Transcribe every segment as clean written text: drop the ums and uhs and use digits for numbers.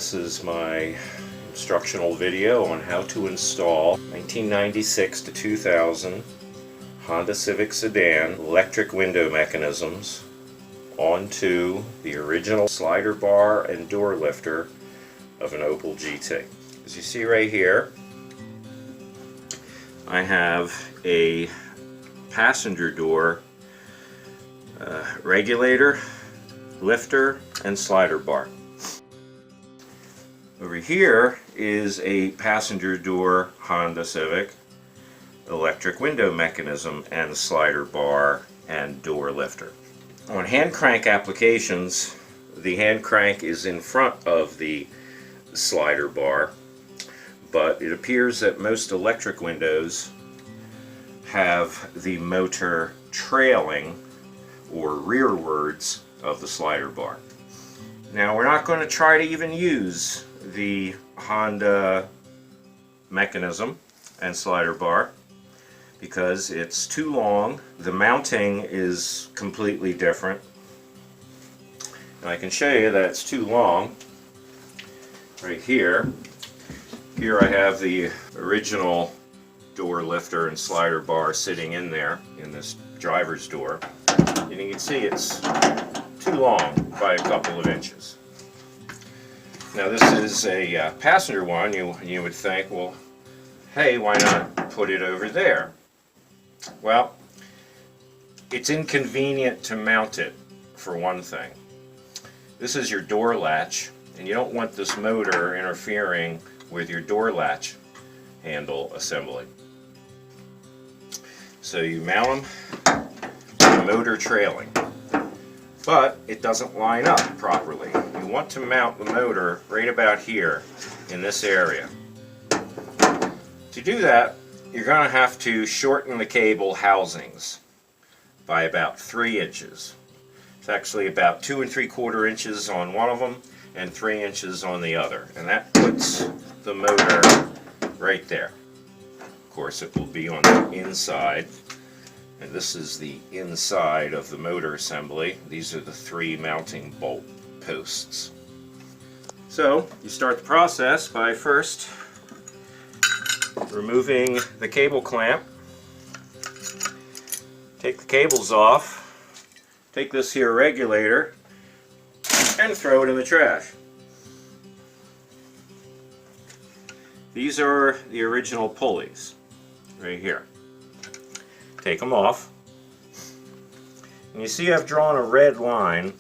This is my instructional video on how to install 1996 to 2000 Honda Civic sedan electric window mechanisms onto the original slider bar and door lifter of an Opel GT. As you see right here, I have a passenger door regulator, lifter, and slider bar. Over here is a passenger door Honda Civic electric window mechanism and slider bar and door lifter. On hand crank applications, the hand crank is in front of the slider bar, but it appears that most electric windows have the motor trailing or rearwards of the slider bar. Now, we're not going to try to even use the Honda mechanism and slider bar because it's too long. The mounting is completely different. And I can show you that it's too long right here. Here I have the original door lifter and slider bar sitting in there in this driver's door. And you can see it's too long by a couple of inches. Now this is a passenger one. You would think, well, hey, why not put it over there? Well, it's inconvenient to mount it, for one thing. This is your door latch, and you don't want this motor interfering with your door latch handle assembly. So you mount them, the motor trailing. But it doesn't line up properly. You want to mount the motor right about here in this area. To do that, you're going to have to shorten the cable housings by about 3 inches. It's actually about 2 3/4 inches on one of them and 3 inches on the other. And that puts the motor right there. Of course, it will be on the inside. And this is the inside of the motor assembly. These are the 3 mounting bolt posts. So you start the process by first removing the cable clamp. Take the cables off. Take this here regulator and throw it in the trash. These are the original pulleys right here. Take them off. And you see I've drawn a red line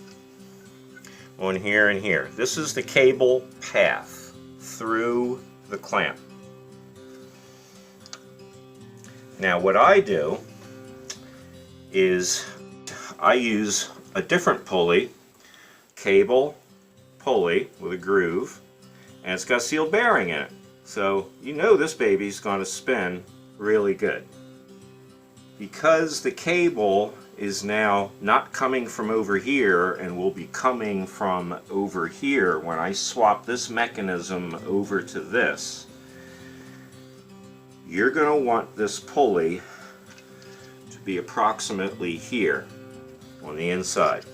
on here and here. This is the cable path through the clamp. Now what I do is I use a different pulley, cable pulley with a groove, and it's got a sealed bearing in it. So you know this baby's going to spin really good. Because the cable is now not coming from over here and will be coming from over here when I swap this mechanism over to this, you're going to want this pulley to be approximately here on the inside,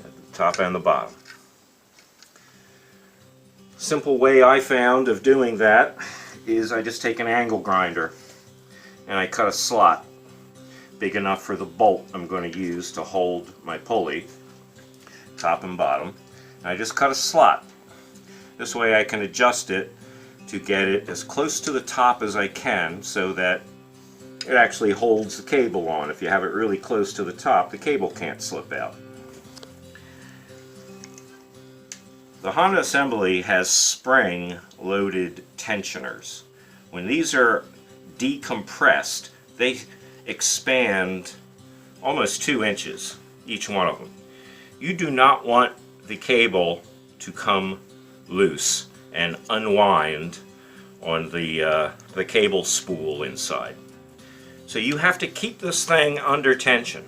at the top and the bottom. Simple way I found of doing that is I just take an angle grinder and I cut a slot big enough for the bolt I'm going to use to hold my pulley, top and bottom. And I just cut a slot. This way I can adjust it to get it as close to the top as I can so that it actually holds the cable on. If you have it really close to the top, the cable can't slip out. The Honda assembly has spring-loaded tensioners. When these are decompressed, they expand almost 2 inches, each one of them. You do not want the cable to come loose and unwind on the cable spool inside. So you have to keep this thing under tension.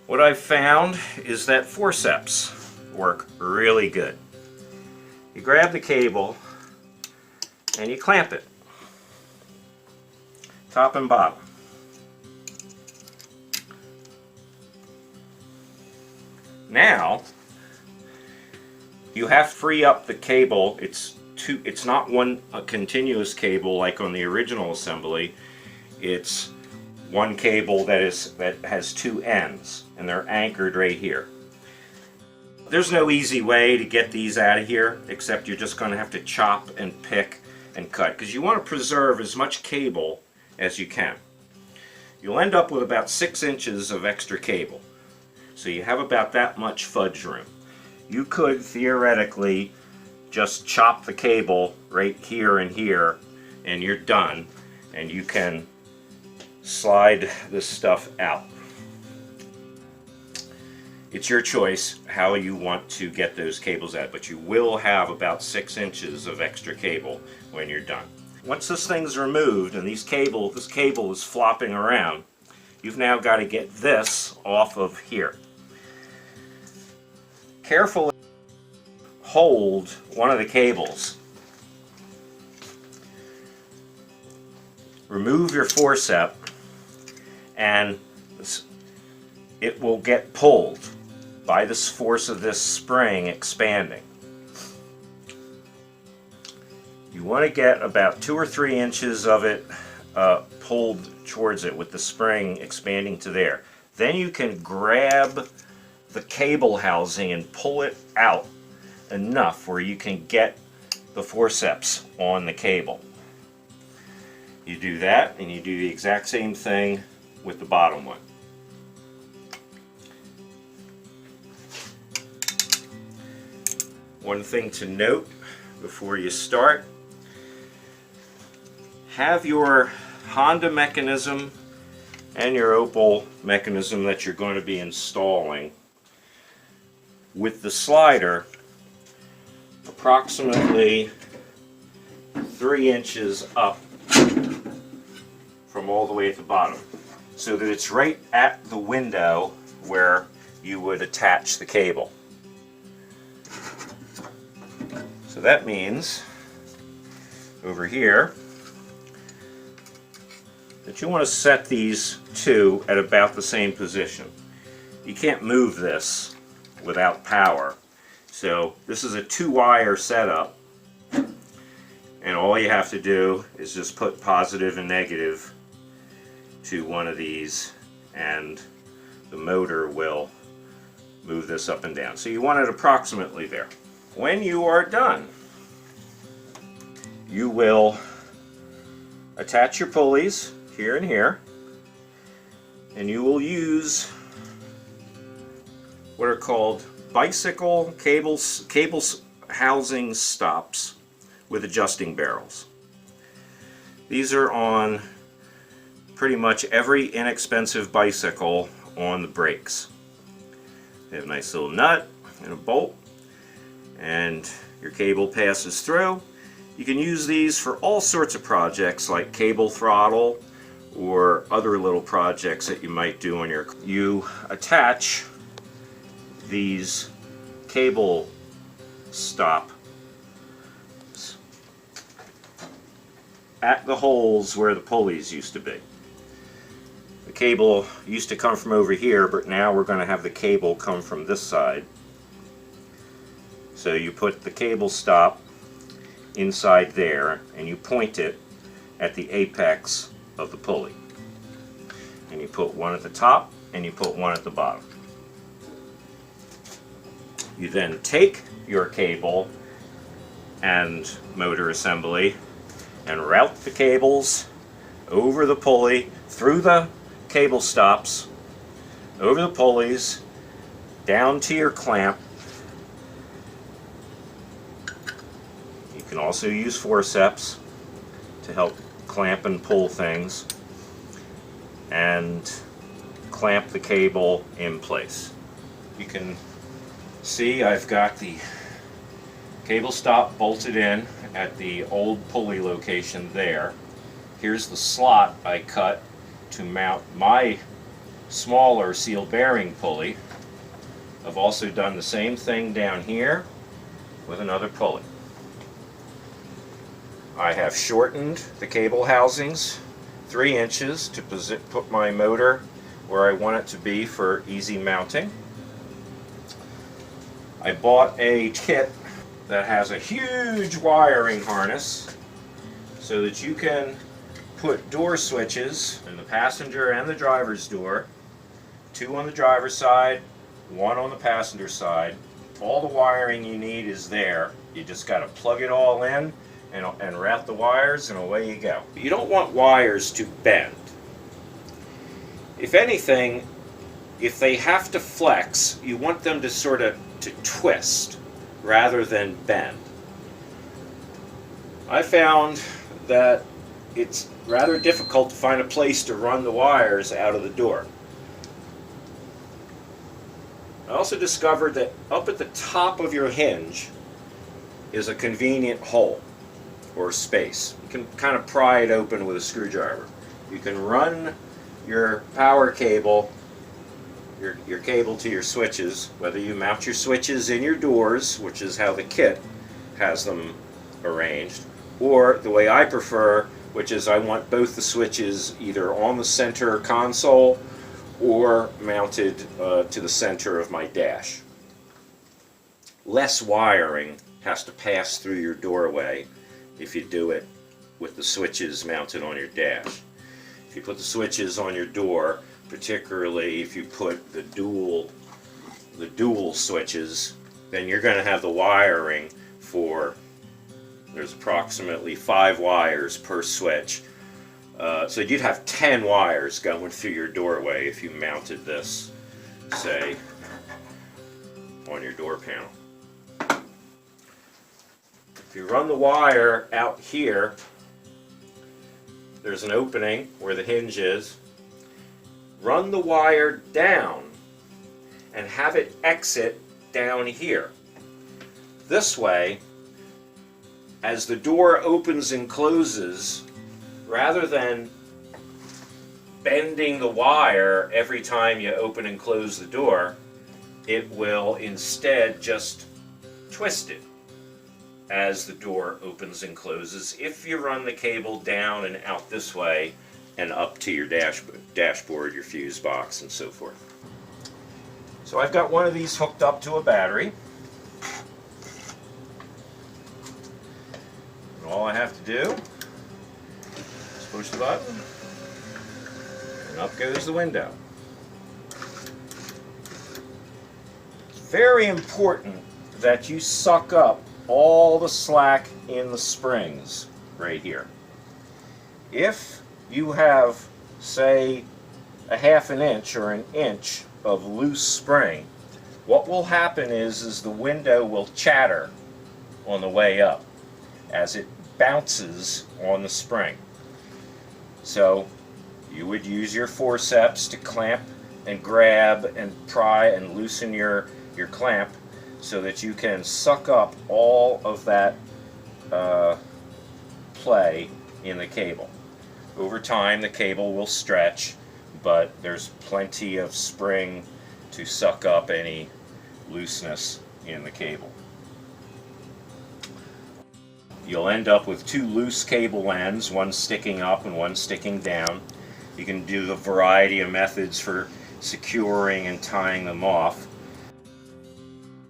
What I've found is that forceps work really good. You grab the cable and you clamp it, top and bottom. Now You have to free up the cable. It's not one continuous cable like on the original assembly. It's one cable that has two ends, and they're anchored right here. There's no easy way to get these out of here, except you're just going to have to chop and pick and cut, because you want to preserve as much cable as you can. You'll end up with about 6 inches of extra cable, so you have about that much fudge room. You could theoretically just chop the cable right here and here, and you're done, and you can slide this stuff out. It's your choice how you want to get those cables out, but you will have about 6 inches of extra cable when you're done. Once this thing's removed and this cable is flopping around, you've now got to get this off of here. Carefully hold one of the cables. Remove your forceps and it will get pulled by this force of this spring expanding. You want to get about 2 or 3 inches of it pulled towards it with the spring expanding to there. Then you can grab the cable housing and pull it out enough where you can get the forceps on the cable. You do that, and you do the exact same thing with the bottom one. One thing to note before you start: have your Honda mechanism and your Opel mechanism that you're going to be installing with the slider approximately 3 inches up from all the way at the bottom, so that it's right at the window where you would attach the cable. So that means over here that you want to set these two at about the same position. You can't move this without power. So this is a 2-wire setup, and all you have to do is just put positive and negative to one of these, and the motor will move this up and down. So you want it approximately there. When you are done, you will attach your pulleys here and here, and you will use what are called bicycle cable housing stops with adjusting barrels. These are on pretty much every inexpensive bicycle on the brakes. They have a nice little nut and a bolt, and your cable passes through. You can use these for all sorts of projects like cable throttle or other little projects that you might do on your. You attach these cable stops at the holes where the pulleys used to be. The cable used to come from over here, but now we're going to have the cable come from this side. So you put the cable stop inside there, and you point it at the apex of the pulley. And you put one at the top, and you put one at the bottom. You then take your cable and motor assembly and route the cables over the pulley, through the cable stops, over the pulleys, down to your clamp. You can also use forceps to help clamp and pull things, and clamp the cable in place. You can see I've got the cable stop bolted in at the old pulley location there. Here's the slot I cut to mount my smaller seal bearing pulley. I've also done the same thing down here with another pulley. I have shortened the cable housings 3 inches to put my motor where I want it to be for easy mounting. I bought a kit that has a huge wiring harness so that you can put door switches in the passenger and the driver's door, 2 on the driver's side, 1 on the passenger side. All the wiring you need is there. You just got to plug it all in and route the wires, and away you go. You don't want wires to bend. If anything, if they have to flex, you want them to sort of twist rather than bend. I found that it's rather difficult to find a place to run the wires out of the door. I also discovered that up at the top of your hinge is a convenient hole or space. You can kind of pry it open with a screwdriver. You can run your power cable, your cable to your switches, whether you mount your switches in your doors, which is how the kit has them arranged, or the way I prefer, which is I want both the switches either on the center console or mounted to the center of my dash. Less wiring has to pass through your doorway if you do it with the switches mounted on your dash. If you put the switches on your door, particularly if you put the dual switches, then you're going to have the wiring for, there's approximately 5 wires per switch. So you'd have 10 wires going through your doorway if you mounted this, say, on your door panel. If you run the wire out here, there's an opening where the hinge is. Run the wire down and have it exit down here. This way, as the door opens and closes, rather than bending the wire every time you open and close the door, it will instead just twist it as the door opens and closes if you run the cable down and out this way and up to your dashboard, your fuse box, and so forth. So I've got one of these hooked up to a battery. And all I have to do is push the button and up goes the window. It's very important that you suck up all the slack in the springs right here. If you have, say, a ½ an inch or an inch of loose spring, what will happen is the window will chatter on the way up as it bounces on the spring. So you would use your forceps to clamp and grab and pry and loosen your clamp so that you can suck up all of that play in the cable. Over time the cable will stretch, but there's plenty of spring to suck up any looseness in the cable. You'll end up with 2 loose cable ends, one sticking up and one sticking down. You can do the variety of methods for securing and tying them off.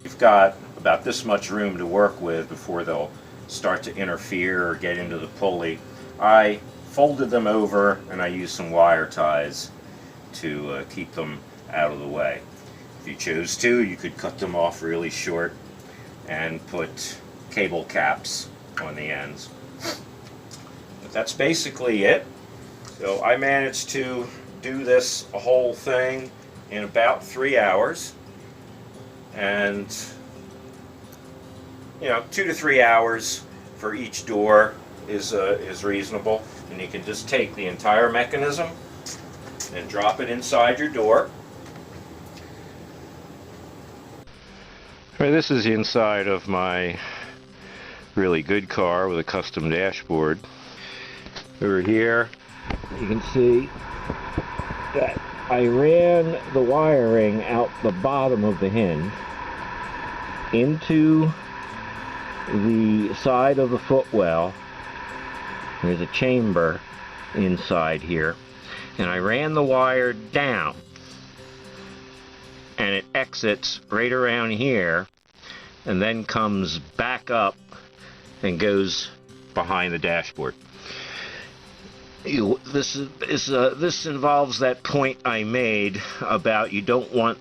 You've got about this much room to work with before they'll start to interfere or get into the pulley. I folded them over and I used some wire ties to keep them out of the way. If you chose to, you could cut them off really short and put cable caps on the ends. But that's basically it. So I managed to do this whole thing in about 3 hours, and 2 to 3 hours for each door is reasonable, and you can just take the entire mechanism and drop it inside your door. All right, this is the inside of my really good car with a custom dashboard. Over here you can see that I ran the wiring out the bottom of the hinge into the side of the footwell. There's a chamber inside here, and I ran the wire down, and it exits right around here and then comes back up and goes behind the dashboard. This involves that point I made about you don't want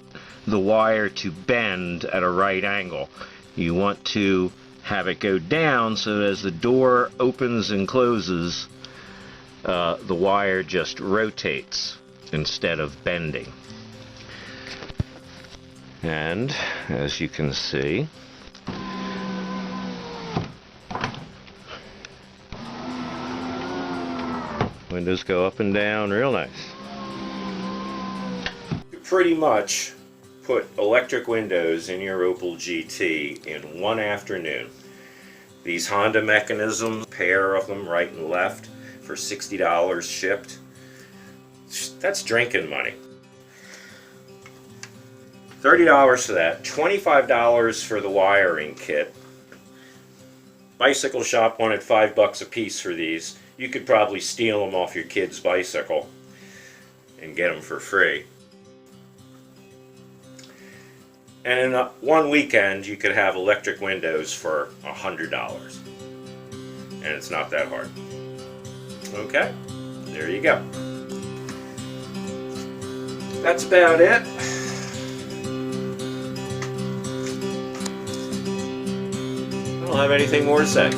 the wire to bend at a right angle. You want to have it go down so that as the door opens and closes, the wire just rotates instead of bending. And as you can see, windows go up and down real nice. You pretty much put electric windows in your Opel GT in one afternoon. These Honda mechanisms, pair of them right and left for $60 shipped. That's drinking money. $30 for that, $25 for the wiring kit. Bicycle shop wanted $5 a piece for these. You could probably steal them off your kid's bicycle and get them for free. And in one weekend, you could have electric windows for $100. And it's not that hard. Okay, there you go. That's about it. I don't have anything more to say.